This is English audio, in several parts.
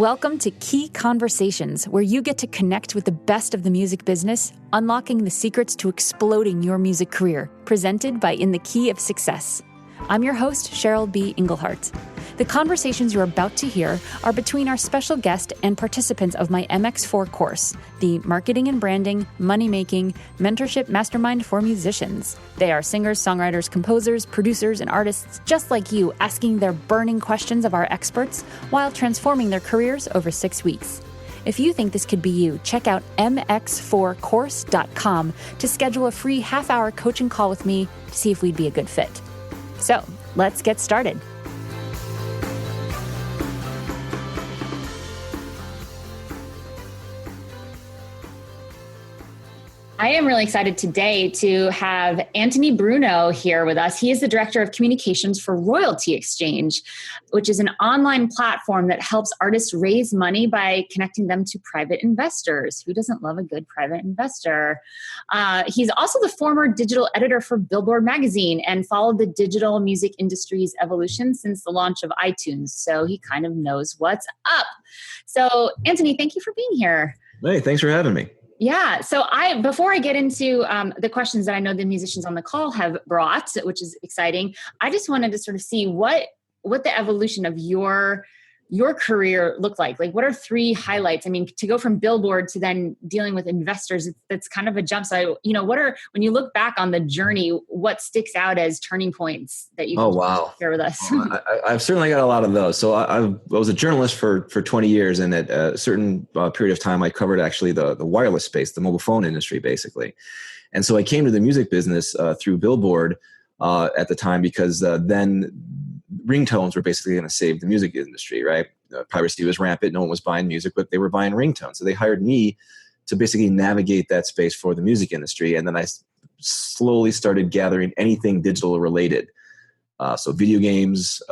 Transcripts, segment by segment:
Welcome to Key Conversations, where you get to connect with the best of the music business, unlocking the secrets to exploding your music career, presented by In the Key of Success. I'm your host, Cheryl B. Engelhardt. The conversations you're about to hear are between our special guest and participants of my MX4 course, the Marketing and Branding, Money-Making, Mentorship Mastermind for Musicians. They are singers, songwriters, composers, producers, and artists just like you, asking their burning questions of our experts while transforming their careers over 6 weeks. If you think this could be you, check out mx4course.com to schedule a free half-hour coaching call with me to see if we'd be a good fit. So, let's get started. I am really excited today to have Antony Bruno here with us. He is the Director of Communications for Royalty Exchange, which is an online platform that helps artists raise money by connecting them to private investors. Who doesn't love a good private investor? He's also the former digital editor for Billboard magazine and followed the digital music industry's evolution since the launch of iTunes. So he kind of knows what's up. So Antony, thank you for being here. Hey, thanks for having me. Yeah. So before I get into the questions that I know the musicians on the call have brought, which is exciting, I just wanted to sort of see what the evolution of your career looked like. Like, what are 3 highlights? I mean, to go from Billboard to then dealing with investors, that's kind of a jump. So, when you look back on the journey, what sticks out as turning points that you can share with us? I've certainly got a lot of those. So I was a journalist for 20 years, and at a certain period of time, I covered actually the wireless space, the mobile phone industry, basically. And so I came to the music business through Billboard at the time because then ringtones were basically going to save the music industry, right? Piracy was rampant. No one was buying music, but they were buying ringtones. So they hired me to basically navigate that space for the music industry. And then I slowly started gathering anything digital related. So video games,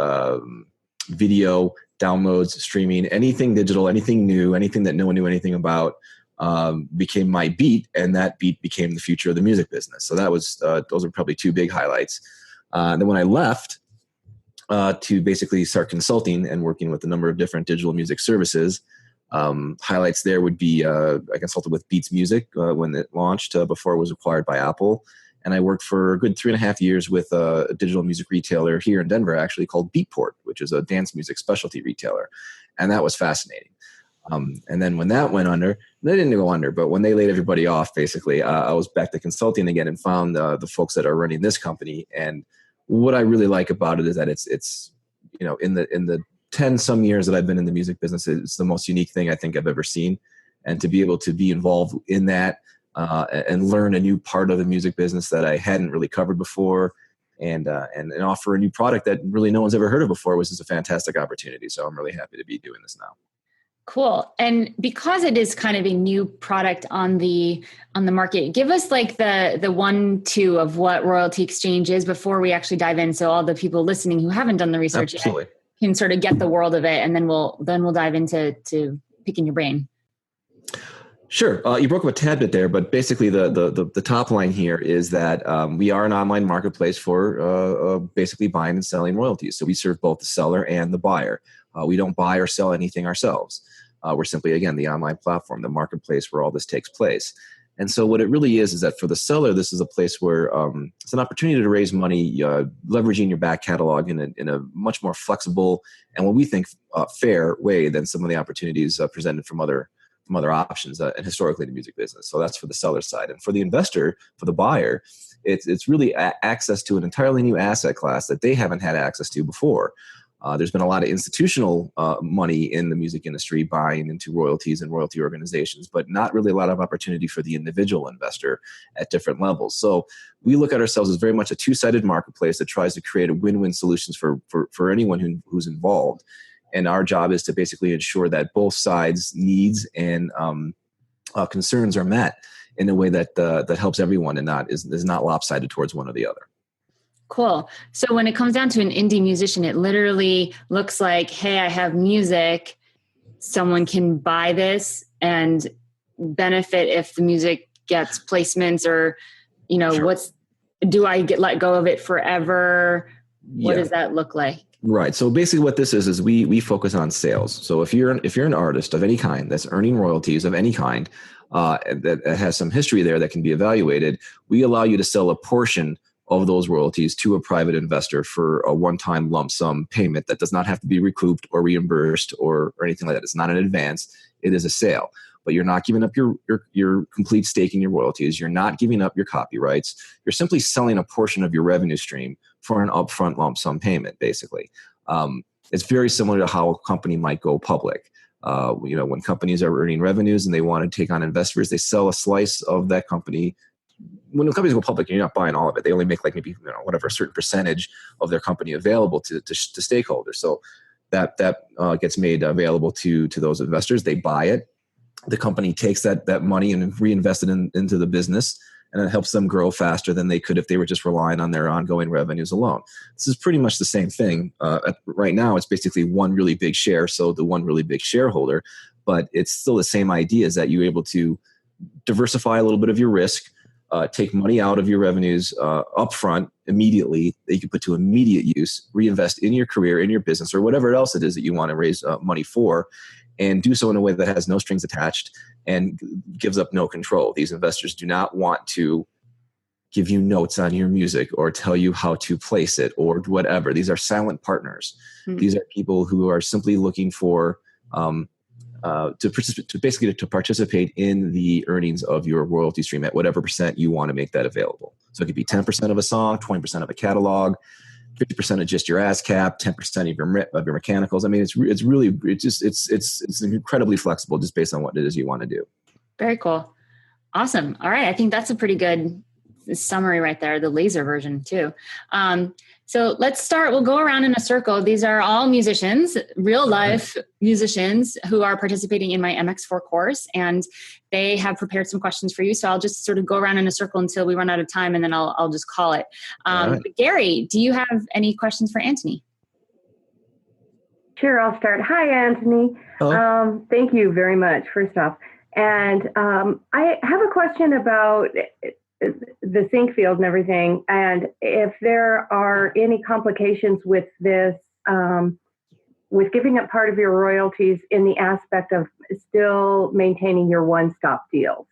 video, downloads, streaming, anything digital, anything new, anything that no one knew anything about became my beat. And that beat became the future of the music business. So that was, those are probably 2 big highlights. And then when I left, to basically start consulting and working with a number of different digital music services. Highlights there would be I consulted with Beats Music when it launched before it was acquired by Apple. And I worked for a good 3.5 years with a digital music retailer here in Denver, actually called Beatport, which is a dance music specialty retailer. And that was fascinating. And then when that went under, they didn't go under, but when they laid everybody off, basically, I was back to consulting again and found the folks that are running this company. And what I really like about it is that it's in the 10 some years that I've been in the music business, it's the most unique thing I think I've ever seen. And to be able to be involved in that and learn a new part of the music business that I hadn't really covered before and offer a new product that really no one's ever heard of before was just a fantastic opportunity. So I'm really happy to be doing this now. Cool. And because it is kind of a new product on the market, give us like the 1-2 of what Royalty Exchange is before we actually dive in. So all the people listening who haven't done the research yet can sort of get the world of it. And then we'll dive into picking your brain. Sure. You broke up a tad bit there, but basically the top line here is that we are an online marketplace for basically buying and selling royalties. So we serve both the seller and the buyer. We don't buy or sell anything ourselves. We're simply, again, the online platform, the marketplace where all this takes place. And so what it really is that for the seller, this is a place where it's an opportunity to raise money, leveraging your back catalog in a much more flexible and what we think fair way than some of the opportunities presented from other options and historically in the music business. So that's for the seller side. And for the investor, for the buyer, it's really access to an entirely new asset class that they haven't had access to before. There's been a lot of institutional money in the music industry buying into royalties and royalty organizations, but not really a lot of opportunity for the individual investor at different levels. So we look at ourselves as very much a 2-sided marketplace that tries to create a win-win solutions for anyone who's involved. And our job is to basically ensure that both sides' needs and concerns are met in a way that helps everyone and is not lopsided towards one or the other. Cool. So when it comes down to an indie musician, it literally looks like, hey, I have music. Someone can buy this and benefit if the music gets placements or, Sure. do I let go of it forever? What does that look like? Right. So basically what this is we focus on sales. So if you're an artist of any kind that's earning royalties of any kind, that has some history there that can be evaluated, we allow you to sell a portion of those royalties to a private investor for a one-time lump sum payment that does not have to be recouped or reimbursed or anything like that. It's not an advance. It is a sale. But you're not giving up your complete stake in your royalties. You're not giving up your copyrights. You're simply selling a portion of your revenue stream for an upfront lump sum payment, basically. It's very similar to how a company might go public. When companies are earning revenues and they want to take on investors, they sell a slice of that company. When the companies go public, you're not buying all of it. They only make like maybe whatever a certain percentage of their company available to stakeholders. So that gets made available to those investors. They buy it. The company takes that money and reinvest it into the business, and it helps them grow faster than they could if they were just relying on their ongoing revenues alone. This is pretty much the same thing. Right now, it's basically one really big share, so the one really big shareholder, but it's still the same idea, is that you're able to diversify a little bit of your risk, take money out of your revenues upfront immediately that you can put to immediate use, reinvest in your career, in your business, or whatever else it is that you want to raise money for, and do so in a way that has no strings attached and gives up no control. These investors do not want to give you notes on your music or tell you how to place it or whatever. These are silent partners. Mm-hmm. These are people who are simply looking for to participate in the earnings of your royalty stream at whatever percent you want to make that available. So it could be 10% of a song, 20% of a catalog, 50% of just your ASCAP, 10% of your mechanicals. I mean, it's incredibly flexible just based on what it is you want to do. Very cool. Awesome. All right. I think that's a pretty good summary right there, the laser version too. So let's start. We'll go around in a circle. These are all musicians, real life musicians who are participating in my MX4 course, and they have prepared some questions for you. So I'll just sort of go around in a circle until we run out of time, and then I'll just call it. Right. Gary, do you have any questions for Antony? Sure, I'll start. Hi, Antony. Hello. Thank you very much, first off. And I have a question about the sync field and everything, and if there are any complications with this, with giving up part of your royalties in the aspect of still maintaining your one-stop deals.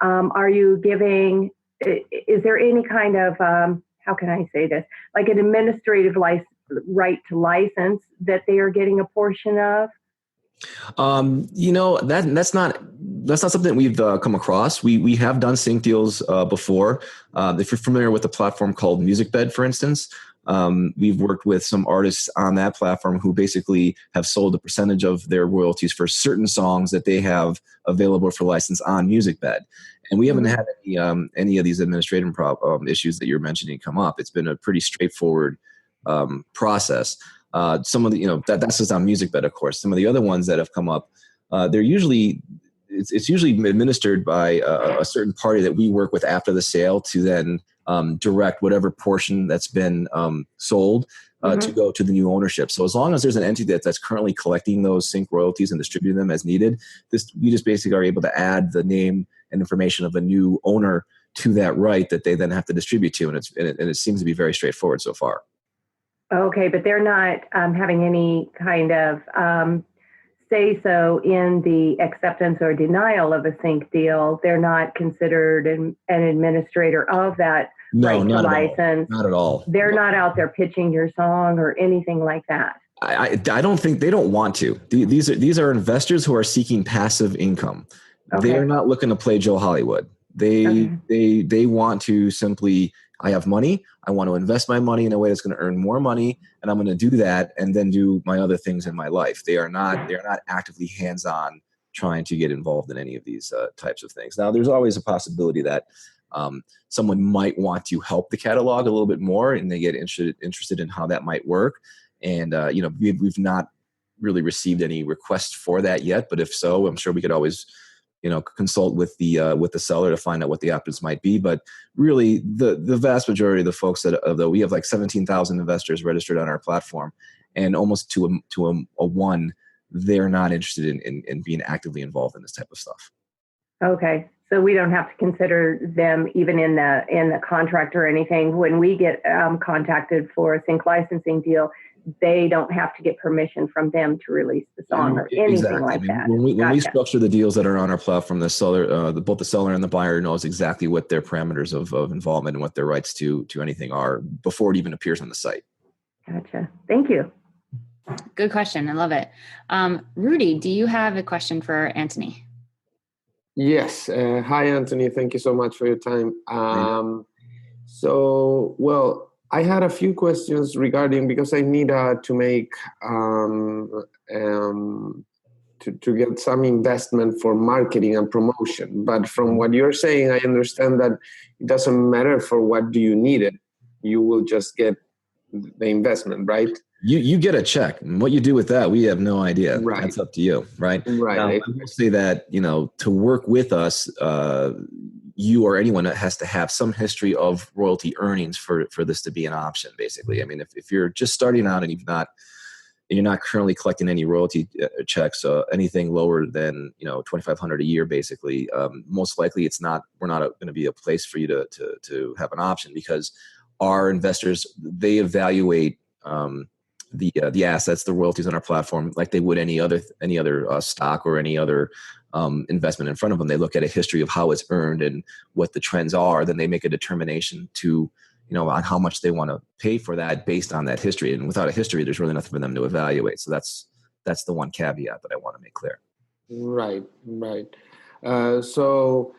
Are you giving, is there any kind of, how can I say this, like an administrative right to license that they are getting a portion of? That's not something we've come across. We have done sync deals before. If you're familiar with a platform called MusicBed, for instance, we've worked with some artists on that platform who basically have sold a percentage of their royalties for certain songs that they have available for license on MusicBed. And we haven't had any of these administrative issues that you're mentioning come up. It's been a pretty straightforward process. Some of the, that's just on MusicBed, of course. Some of the other ones that have come up, it's usually administered by a certain party that we work with after the sale to then direct whatever portion that's been sold to go to the new ownership. So as long as there's an entity that's currently collecting those sync royalties and distributing them as needed, we just basically are able to add the name and information of a new owner to that right that they then have to distribute to, and it seems to be very straightforward so far. Okay, but they're not having any kind of say so in the acceptance or denial of a sync deal. They're not considered an administrator of that right to license. Not at all. They're not out there pitching your song or anything like that. I don't think they don't want to. These are investors who are seeking passive income. Okay. They are not looking to play Joe Hollywood. They want to simply, I have money. I want to invest my money in a way that's going to earn more money, and I'm going to do that and then do my other things in my life. They are not actively hands-on trying to get involved in any of these types of things. Now, there's always a possibility that someone might want to help the catalog a little bit more, and they get interested in how that might work. And we've not really received any requests for that yet. But if so, I'm sure we could always consult with the seller to find out what the options might be. But really, the vast majority of the folks that we have like 17,000 investors registered on our platform, and almost to a one, they're not interested in being actively involved in this type of stuff. Okay, so we don't have to consider them even in the contract or anything. When we get contacted for a sync licensing deal, they don't have to get permission from them to release the song or anything like that. When we structure the deals that are on our platform, the seller, both the seller and the buyer knows exactly what their parameters of involvement and what their rights to anything are before it even appears on the site. Gotcha. Thank you. Good question. I love it. Rudy, do you have a question for Antony? Yes. Hi, Antony. Thank you so much for your time. I had a few questions regarding, because I need to make to get some investment for marketing and promotion. But from what you're saying, I understand that it doesn't matter for what do you need it. You will just get the investment, right? You get a check. And what you do with that, we have no idea. Right. That's up to you, right? Right. Now, I will say that, to work with us, you or anyone has to have some history of royalty earnings for this to be an option, basically. I mean, if you're just starting out and you're not currently collecting any royalty checks, anything lower than $2,500 a year, basically, most likely we're not going to be a place for you to have an option, because our investors, they evaluate the assets, the royalties on our platform, like they would any other stock or any other investment in front of them. They look at a history of how it's earned and what the trends are. Then they make a determination to, on how much they want to pay for that based on that history. And without a history, there's really nothing for them to evaluate. So that's the one caveat that I want to make clear. Right. So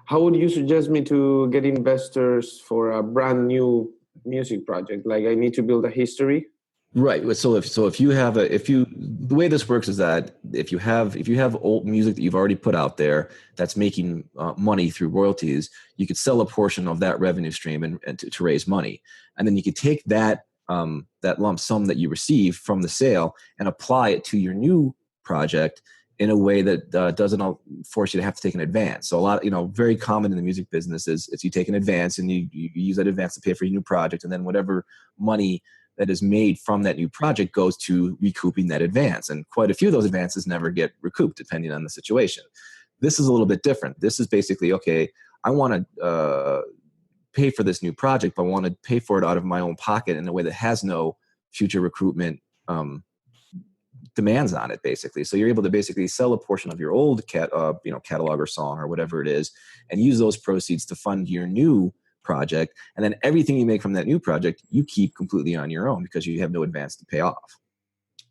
how would you suggest me to get investors for a brand new music project? Like, I need to build a history? Right. So the way this works is that if you have old music that you've already put out there that's making money through royalties, you could sell a portion of that revenue stream and to raise money, and then you could take that lump sum that you receive from the sale and apply it to your new project in a way that doesn't force you to have to take an advance. So a lot, very common in the music business is you take an advance and you use that advance to pay for your new project, and then whatever money that is made from that new project goes to recouping that advance. And quite a few of those advances never get recouped depending on the situation. This is a little bit different. This is basically, okay, I want to pay for this new project, but I want to pay for it out of my own pocket in a way that has no future recoupment demands on it, basically. So you're able to basically sell a portion of your old catalog or song or whatever it is, and use those proceeds to fund your new project, and then everything you make from that new project you keep completely on your own because you have no advance to pay off.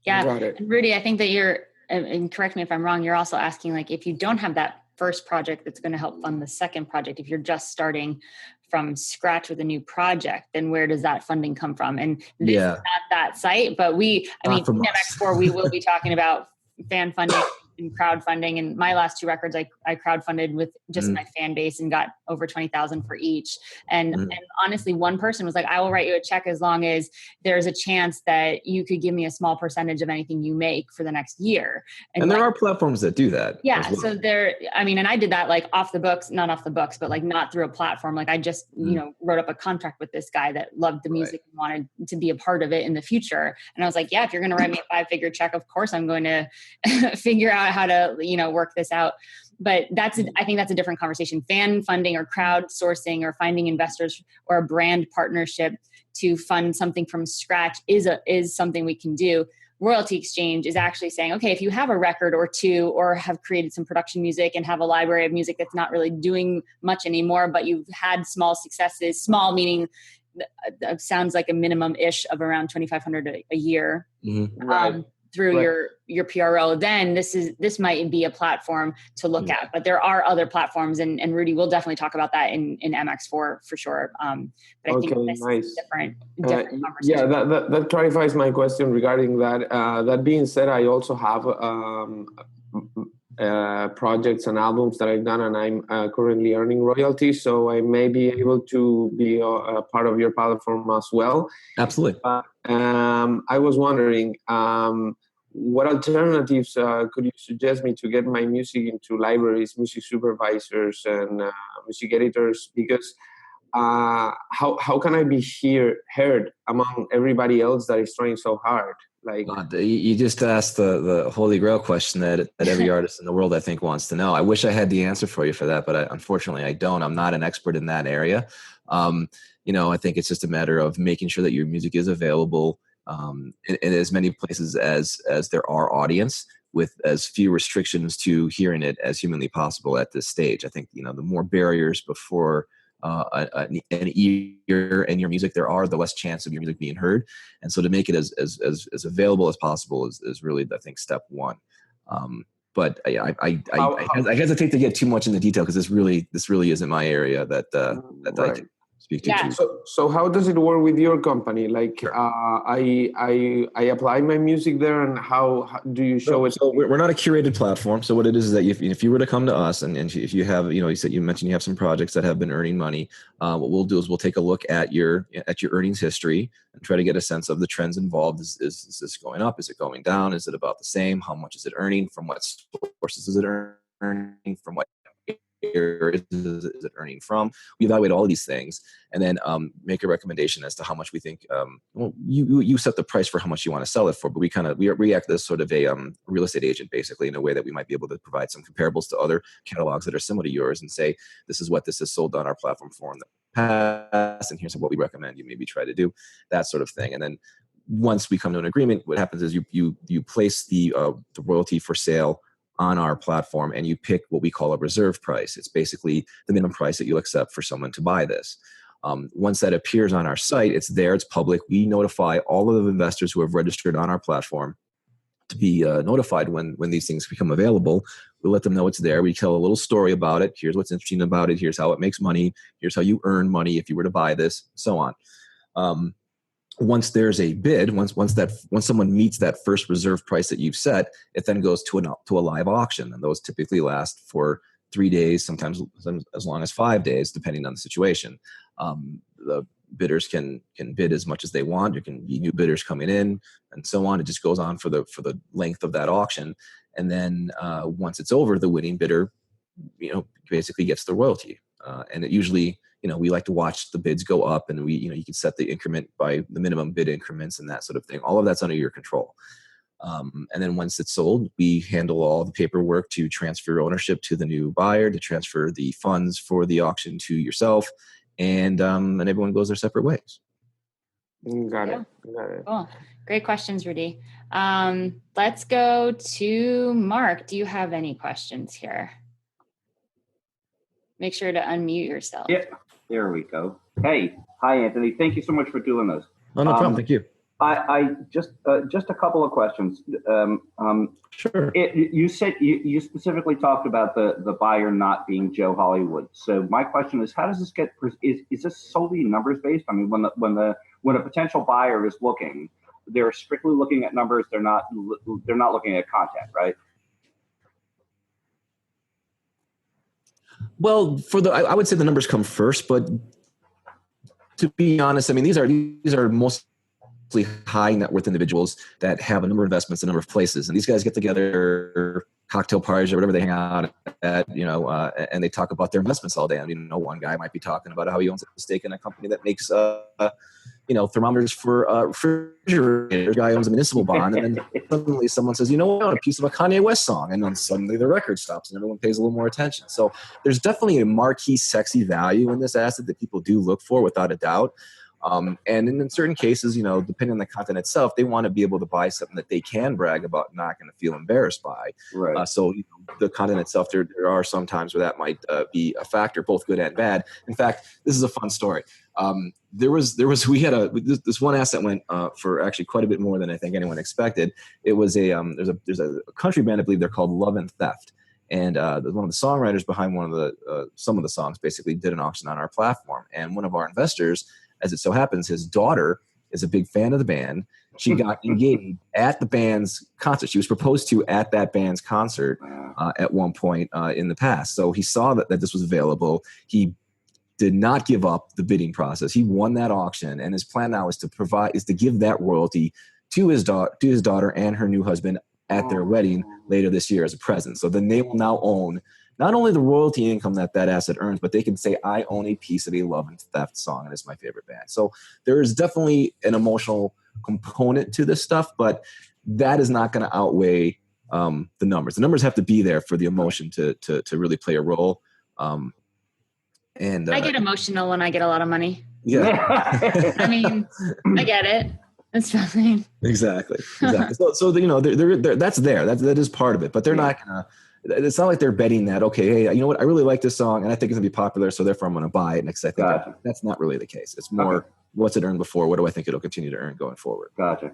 Yeah. And Rudy, I think that you're, and correct me if I'm wrong, you're also asking, like, if you don't have that first project that's going to help fund the second project, if you're just starting from scratch with a new project, then where does that funding come from? And this is not that site, but MX4, we will be talking about fan funding and crowdfunding. And my last two records, I crowdfunded with just my fan base and got over 20,000 for each. And honestly, one person was like, I will write you a check as long as there's a chance that you could give me a small percentage of anything you make for the next year. And there are platforms that do that. Yeah. Well. So and I did that like not off the books, but like not through a platform. Like I just, wrote up a contract with this guy that loved the music and wanted to be a part of it in the future. And I was like, yeah, if you're going to write me a 5-figure check, of course I'm going to figure out how to, work this out. But I think that's a different conversation. Fan funding or crowdsourcing or finding investors or a brand partnership to fund something from scratch is something we can do. Royalty exchange is actually saying, okay, if you have a record or two or have created some production music and have a library of music that's not really doing much anymore, but you've had small successes, small meaning sounds like a minimum-ish of around $2,500 a year. Through your PRO, then this might be a platform to look at. But there are other platforms, and Rudy will definitely talk about that in MX4 for sure. But I think this is a different conversation. Yeah, that clarifies my question regarding that. That being said, I also have projects and albums that I've done, and I'm currently earning royalties, so I may be able to be a part of your platform as well. Absolutely. I was wondering, what alternatives could you suggest me to get my music into libraries, music supervisors, and music editors? Because how can I be heard among everybody else that is trying so hard? Like, you just asked the holy grail question that every artist in the world, I think, wants to know. I wish I had the answer for you for that, but unfortunately I don't. I'm not an expert in that area. I think it's just a matter of making sure that your music is available in as many places as there are audience, with as few restrictions to hearing it as humanly possible at this stage. I think, the more barriers before an ear and your music there are, the less chance of your music being heard. And so to make it as available as possible is really, I think, step one. But I hesitate to get too much into detail, because this really isn't my area that right. I can speak to. Yeah. So how does it work with your company? Like, Sure. I apply my music there, and how do you show it? So we're not a curated platform. So what it is that if you were to come to us, and if you have, you mentioned you have some projects that have been earning money, what we'll do is we'll take a look at your earnings history and try to get a sense of the trends involved. Is this going up? Is it going down? Is it about the same? How much is it earning? From what sources is it earning? From what area is it earning from? We evaluate all of these things, and then make a recommendation as to how much we think. You set the price for how much you want to sell it for, but we react as sort of a real estate agent, basically, in a way that we might be able to provide some comparables to other catalogs that are similar to yours, and say, this is what this has sold on our platform for in the past, and here's what we recommend you maybe try to do, that sort of thing. And then once we come to an agreement, what happens is you place the royalty for sale on our platform, and you pick what we call a reserve price. It's basically the minimum price that you'll accept for someone to buy this. Once that appears on our site, it's there, it's public. We notify all of the investors who have registered on our platform to be notified when these things become available. We let them know it's there. We tell a little story about it. Here's what's interesting about it. Here's how it makes money. Here's how you earn money if you were to buy this, so on. Once there's a bid, once someone meets that first reserve price that you've set, it then goes to a live auction, and those typically last for 3 days, sometimes as long as 5 days, depending on the situation. The bidders can bid as much as they want. There can be new bidders coming in, and so on. It just goes on for the length of that auction, and then once it's over, the winning bidder, basically gets the royalty, and it usually. We like to watch the bids go up, and you can set the increment by the minimum bid increments and that sort of thing. All of that's under your control. And then once it's sold, we handle all the paperwork to transfer ownership to the new buyer, to transfer the funds for the auction to yourself, and everyone goes their separate ways. Got it. Cool. Great questions, Rudy. Let's go to Mark. Do you have any questions here? Make sure to unmute yourself. Yeah, there we go. Hey, hi, Anthony. Thank you so much for doing this. Oh, no problem. Thank you. I just a couple of questions. Sure. You said you specifically talked about the buyer not being Joe Hollywood. So my question is, how does this get? Is this solely numbers based? I mean, when a potential buyer is looking, they're strictly looking at numbers. They're not looking at content, right? Well, I would say the numbers come first, but to be honest, I mean, these are mostly high net worth individuals that have a number of investments in a number of places, and these guys get together, cocktail parties or whatever they hang out at, and they talk about their investments all day. I mean, one guy might be talking about how he owns a stake in a company that makes thermometers for refrigerators. Guy owns a municipal bond, and then suddenly someone says, I want a piece of a Kanye West song, and then suddenly the record stops and everyone pays a little more attention. So there's definitely a marquee, sexy value in this asset that people do look for, without a doubt. And in certain cases, depending on the content itself, they want to be able to buy something that they can brag about, not going to feel embarrassed by. Right. So the content itself, there are some times where that might be a factor, both good and bad. In fact, this is a fun story. We had this one asset went for actually quite a bit more than I think anyone expected. It was there's a country band, I believe they're called Love and Theft. And one of the songwriters behind some of the songs basically did an auction on our platform. And one of our investors, as it so happens, his daughter is a big fan of the band. She got engaged at the band's concert. She was proposed to at that band's concert at one point in the past. So he saw that this was available. He did not give up the bidding process. He won that auction, and his plan now is to give that royalty to his daughter and her new husband at their wedding later this year as a present. So then they will now own not only the royalty income that asset earns, but they can say, I own a piece of a Love and Theft song, and it's my favorite band. So there is definitely an emotional component to this stuff, but that is not going to outweigh the numbers. The numbers have to be there for the emotion to really play a role. And I get emotional when I get a lot of money. Yeah. I mean, I get it. That's fine. Exactly. So you know, that's there. That is part of it. But they're not gonna. It's not like they're betting that. Okay, hey, you know what? I really like this song, and I think it's gonna be popular, so therefore I'm gonna buy it. Next, I think that's not really the case. It's more what's it earned before. What do I think it'll continue to earn going forward? Gotcha.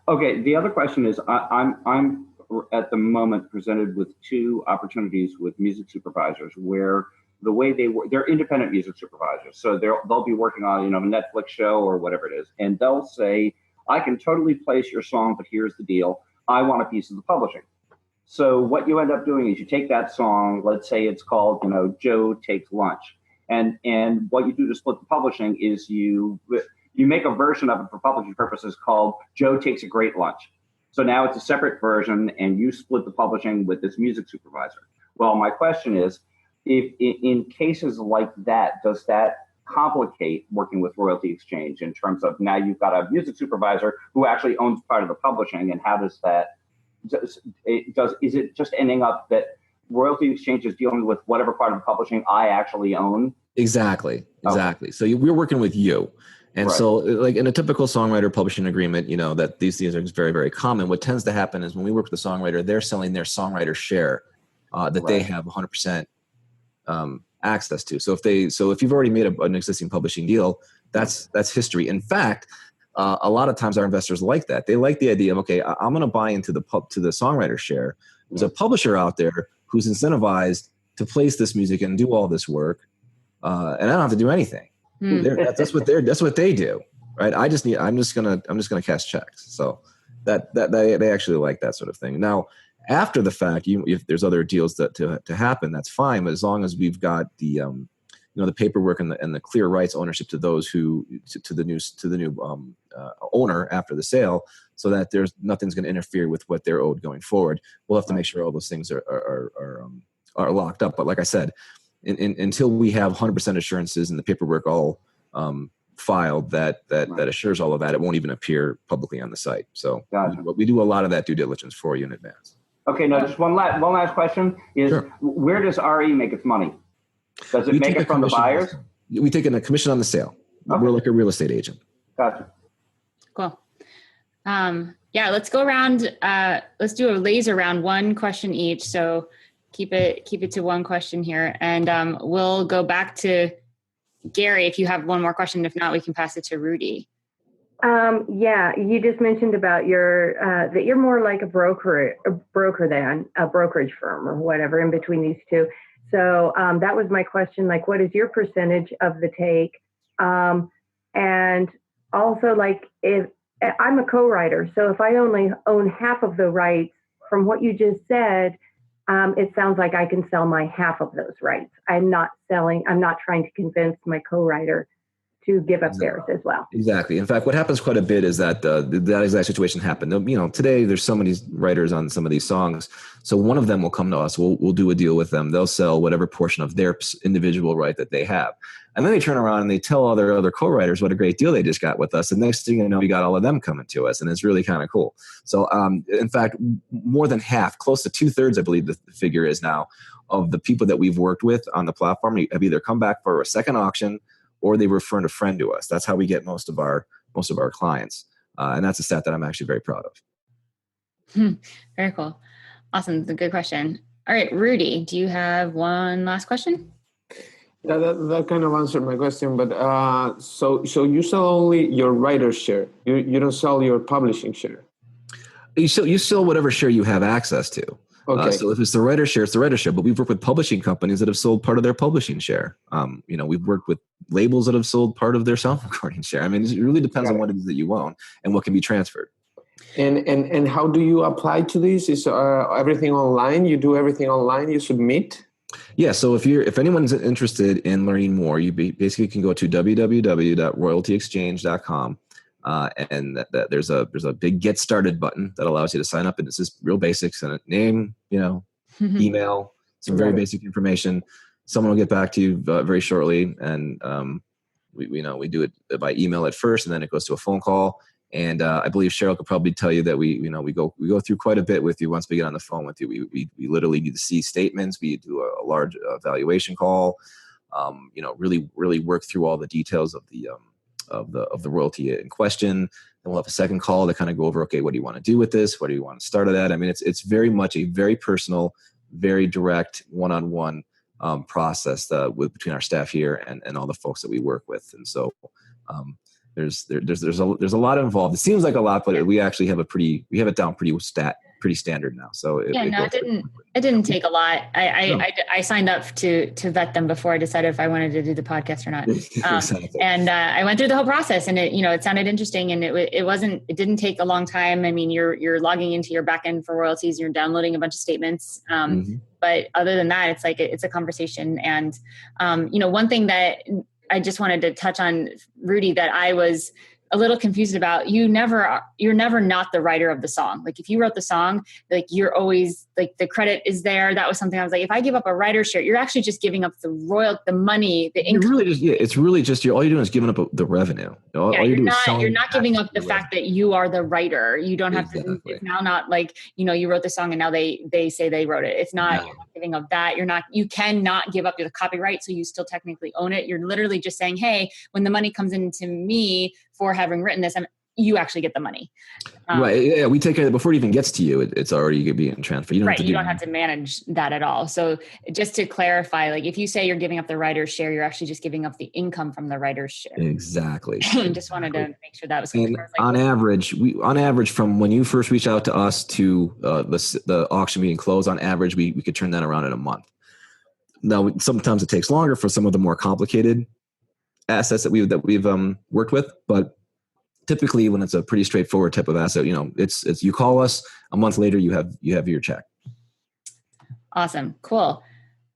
Okay. The other question is, I'm at the moment presented with two opportunities with music supervisors where the way they work, they're independent music supervisors. So they'll be working on, you know, a Netflix show or whatever it is. And they'll say, I can totally place your song, but here's the deal. I want a piece of the publishing. So what you end up doing is you take that song, let's say it's called, you know, Joe Takes Lunch. And what you do to split the publishing is you make a version of it for publishing purposes called Joe Takes a Great Lunch. So now it's a separate version and you split the publishing with this music supervisor. Well, my question is, if in cases like that, does that complicate working with Royalty Exchange in terms of now you've got a music supervisor who actually owns part of the publishing, and how does that, is it just ending up that Royalty Exchange is dealing with whatever part of the publishing I actually own? Exactly. So we're working with you. And so like in a typical songwriter publishing agreement, you know, that these things are very, very common. What tends to happen is when we work with the songwriter, they're selling their songwriter share that they have 100% access to. So if you've already made an existing publishing deal, that's history. In fact, a lot of times our investors like that. They like the idea of, okay, I'm going to buy into the songwriter share. There's a publisher out there who's incentivized to place this music and do all this work, and I don't have to do anything. That's what they do, right? I'm just gonna cash checks. So that they actually like that sort of thing. Now, after the fact, if there's other deals to happen, that's fine. But as long as we've got the the paperwork and the clear rights ownership to those to the new owner after the sale, so that there's nothing's going to interfere with what they're owed going forward. We'll have to make sure all those things are locked up. But like I said, until we have 100% assurances and the paperwork all filed that assures all of that, it won't even appear publicly on the site. So we do a lot of that due diligence for you in advance. Okay, now just one last question is, where does RE make its money? Does it make it from the buyers? We take a commission on the sale. Okay. We're like a real estate agent. Gotcha. Cool. Let's go around. Let's do a laser round, one question each. So keep it to one question here. And we'll go back to Gary if you have one more question. If not, we can pass it to Rudy. You just mentioned about your that you're more like a broker than a brokerage firm or whatever in between these two. So that was my question. Like, what is your percentage of the take? And also, like, if I'm a co-writer, so if I only own half of the rights, from what you just said, it sounds like I can sell my half of those rights. I'm not trying to convince my co-writer to give up theirs as well. Exactly. In fact, what happens quite a bit is that that exact situation happened. You know, today there's so many writers on some of these songs. So one of them will come to us. We'll do a deal with them. They'll sell whatever portion of their individual right that they have. And then they turn around and they tell all their other co-writers what a great deal they just got with us. And next thing you know, we got all of them coming to us. And it's really kind of cool. So in fact, more than half, close to 2/3, I believe the figure is now, of the people that we've worked with on the platform have either come back for a second auction or they refer a friend to us. That's how we get most of our clients. And that's a stat that I'm actually very proud of. Very cool. Awesome. That's a good question. All right, Rudy, do you have one last question? Yeah, that kind of answered my question. But so you sell only your writer's share. You don't sell your publishing share. You sell whatever share you have access to. Okay. So if it's the writer share, it's the writer share. But we've worked with publishing companies that have sold part of their publishing share. We've worked with labels that have sold part of their sound recording share. I mean, it really depends on what it is that you own and what can be transferred. And how do you apply to this? Is everything online? You do everything online? You submit? Yeah. So if anyone's interested in learning more, you basically can go to www.royaltyexchange.com. And there's a big get started button that allows you to sign up, and it's just real basics and a name, email, some very basic information. Someone will get back to you very shortly, and we do it by email at first, and then it goes to a phone call. And I believe Cheryl could probably tell you that we go through quite a bit with you once we get on the phone with you. We literally need to see statements. We do a large evaluation call. Really work through all the details of the royalty in question, Then we'll have a second call to kind of go over, okay, what do you want to do with this? What do you want to start it at? I mean, it's very much a very personal, very direct one-on-one process between our staff here and all the folks that we work with. And so there's a lot involved. It seems like a lot, but we actually have it down pretty standard now. So it didn't take a lot. I signed up to vet them before I decided if I wanted to do the podcast or not. Exactly. And I went through the whole process, and it sounded interesting, and it didn't take a long time. I mean, you're logging into your backend for royalties, you're downloading a bunch of statements. But other than that, it's a conversation. And one thing that I just wanted to touch on, Rudy, that I was a little confused about, you're never not the writer of the song. Like if you wrote the song, like you're always like the credit is there. That was something I was like, if I give up a writer's share, you're actually just giving up the money, the income. It's really just all you're doing is giving up the revenue. You're not giving up the fact that you are the writer. You don't have to. It's now not like you wrote the song and now they say they wrote it. It's not. You're not giving up that. You cannot give up the copyright, so you still technically own it. You're literally just saying, hey, when the money comes into me for having written this, you actually get the money. Right. Yeah. We take care of it before it even gets to you. It's already being transferred. You don't have to manage that at all. So just to clarify, like if you say you're giving up the writer's share, you're actually just giving up the income from the writer's share. Exactly. Just wanted to make sure that was clear. And on average, from when you first reach out to us to the auction being closed, on average, we could turn that around in a month. Now, sometimes it takes longer for some of the more complicated assets that we've worked with, but typically when it's a pretty straightforward type of asset, it's you call us a month later, you have your check. Awesome. Cool.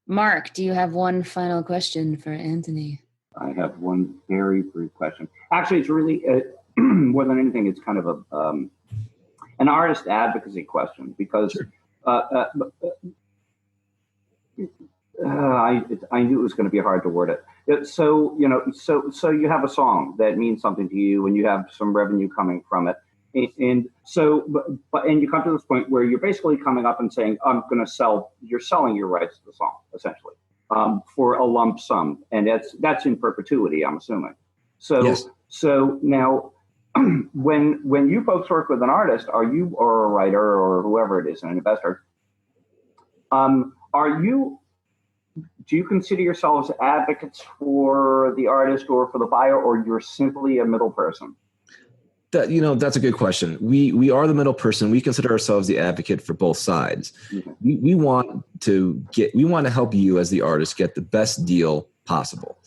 Mark, do you have one final question for Antony? I have one very brief question. Actually, it's really more than anything, it's kind of an artist advocacy question because Sure. I knew it was going to be hard to word it. So you have a song that means something to you, and you have some revenue coming from it, and you come to this point where you're basically coming up and saying, you're selling your rights to the song essentially for a lump sum, and that's in perpetuity, I'm assuming. So Yes. So now, when you folks work with an artist, or a writer or whoever it is, an investor, do you consider yourselves advocates for the artist or for the buyer, or you're simply a middle person? That's a good question. We are the middle person. We consider ourselves the advocate for both sides. Mm-hmm. We want to help you as the artist get the best deal possible.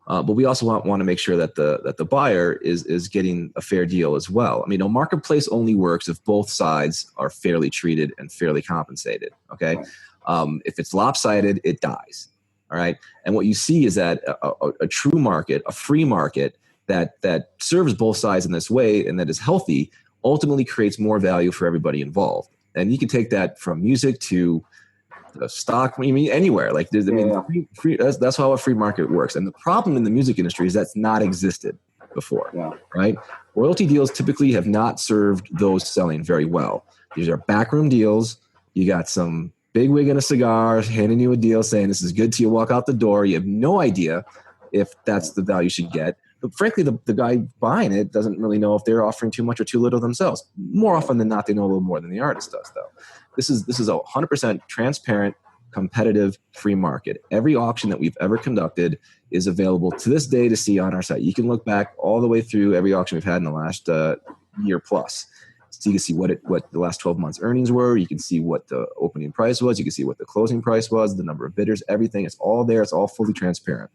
But we also want to make sure that the buyer is getting a fair deal as well. I mean, a marketplace only works if both sides are fairly treated and fairly compensated. Okay. Right. If it's lopsided, it dies. All right. And what you see is that a true market, a free market that serves both sides in this way and that is healthy, ultimately creates more value for everybody involved. And you can take that from music to stock, anywhere. Like free, that's how a free market works. And the problem in the music industry is that's not existed before. Yeah. Right. Royalty deals typically have not served those selling very well. These are backroom deals. You got some big wig and a cigar handing you a deal saying this is good till you walk out the door. You have no idea if that's the value you should get. But frankly, the guy buying it doesn't really know if they're offering too much or too little themselves. More often than not, they know a little more than the artist does, though. This is a 100% transparent, competitive, free market. Every auction that we've ever conducted is available to this day to see on our site. You can look back all the way through every auction we've had in the last year plus. So you can see what the last 12 months earnings were. You can see what the opening price was. You can see what the closing price was, the number of bidders, everything. It's all there. It's all fully transparent.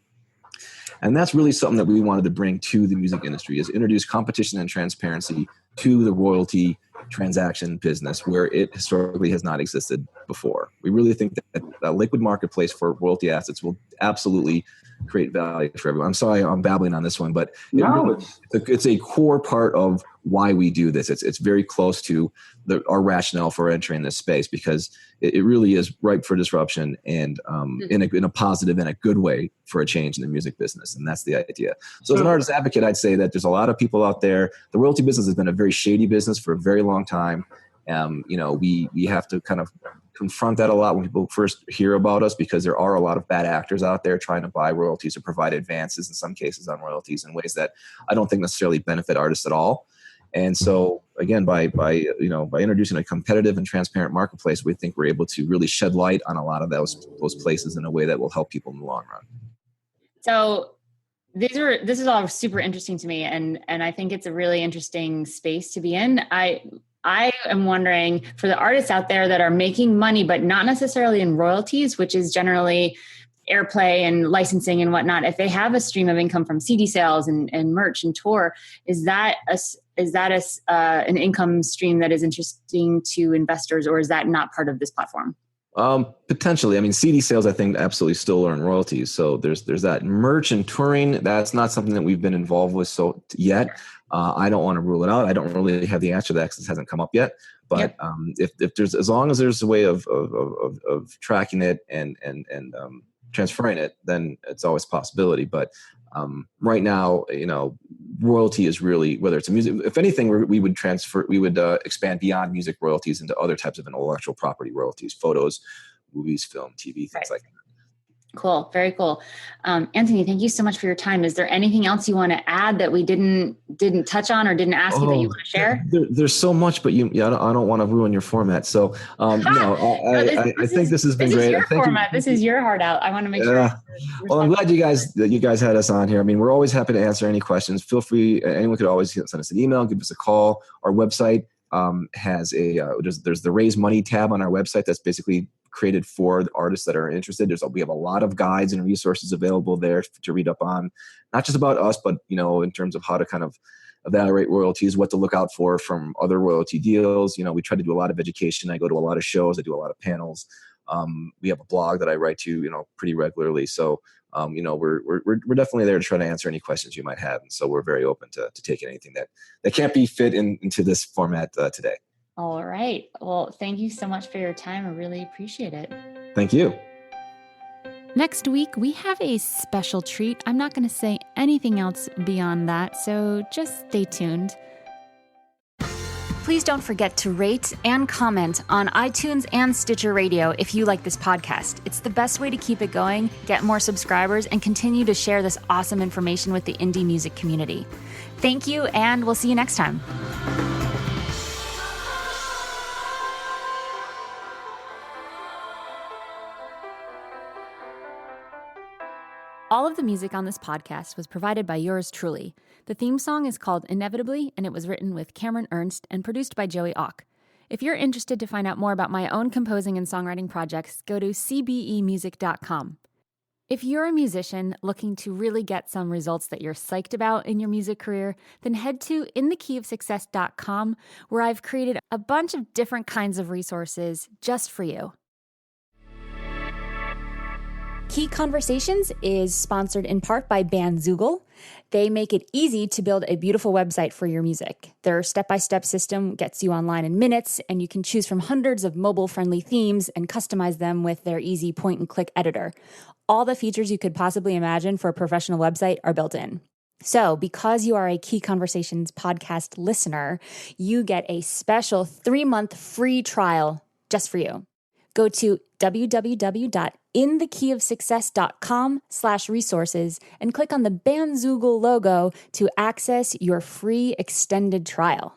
And that's really something that we wanted to bring to the music industry, is introduce competition and transparency to the royalty transaction business where it historically has not existed before. We really think that a liquid marketplace for royalty assets will absolutely create value for everyone. I'm sorry I'm babbling on this one, but it's a core part of why we do this. It's very close to our rationale for entering this space, because it really is ripe for disruption and in a positive and a good way for a change in the music business. And that's the idea. So as an artist advocate, I'd say that there's a lot of people out there. The royalty business has been a very shady business for a very long time. We have to kind of confront that a lot when people first hear about us, because there are a lot of bad actors out there trying to buy royalties or provide advances in some cases on royalties in ways that I don't think necessarily benefit artists at all. And so again, by introducing a competitive and transparent marketplace, we think we're able to really shed light on a lot of those places in a way that will help people in the long run. So this is all super interesting to me, and I think it's a really interesting space to be in. I am wondering, for the artists out there that are making money, but not necessarily in royalties, which is generally airplay and licensing and whatnot, if they have a stream of income from CD sales and merch and tour, is that an income stream that is interesting to investors, or is that not part of this platform? Potentially. I mean, CD sales, I think, absolutely still earn royalties. So there's that. Merch and touring, that's not something that we've been involved with yet. I don't want to rule it out. I don't really have the answer to that because it hasn't come up yet. But if there's, as long as there's a way of tracking it and transferring it, then it's always a possibility. But right now, royalty is really, whether it's a music, if anything, we would expand beyond music royalties into other types of intellectual property royalties, photos, movies, film, TV, things like that. Cool. Very cool. Antony, thank you so much for your time. Is there anything else you want to add that we didn't touch on or didn't ask you that you want to share? There's so much, but I don't want to ruin your format. So I think this has been great. This is your format. This is your heart out. I want to make sure. Well, I'm glad you guys had us on here. I mean, we're always happy to answer any questions. Feel free. Anyone could always send us an email, give us a call. Our website has there's the Raise Money tab on our website that's basically created for the artists that are interested. We have a lot of guides and resources available there to read up on, not just about us, but in terms of how to kind of evaluate royalties, what to look out for from other royalty deals. We try to do a lot of education. I go to a lot of shows. I do a lot of panels. We have a blog that I write to, pretty regularly. So, we're definitely there to try to answer any questions you might have. And so we're very open to taking anything that can't be fit into this format today. All right. Well, thank you so much for your time. I really appreciate it. Thank you. Next week, we have a special treat. I'm not going to say anything else beyond that, so just stay tuned. Please don't forget to rate and comment on iTunes and Stitcher Radio if you like this podcast. It's the best way to keep it going, get more subscribers, and continue to share this awesome information with the indie music community. Thank you, and we'll see you next time. All of the music on this podcast was provided by yours truly. The theme song is called Inevitably, and it was written with Cameron Ernst and produced by Joey Auk. If you're interested to find out more about my own composing and songwriting projects, go to cbemusic.com. If you're a musician looking to really get some results that you're psyched about in your music career, then head to inthekeyofsuccess.com, where I've created a bunch of different kinds of resources just for you. Key Conversations is sponsored in part by Bandzoogle. They make it easy to build a beautiful website for your music. Their step-by-step system gets you online in minutes, and you can choose from hundreds of mobile-friendly themes and customize them with their easy point-and-click editor. All the features you could possibly imagine for a professional website are built in. So, because you are a Key Conversations podcast listener, you get a special 3-month free trial just for you. Go to www.inthekeyofsuccess.com/resources and click on the Bandzoogle logo to access your free extended trial.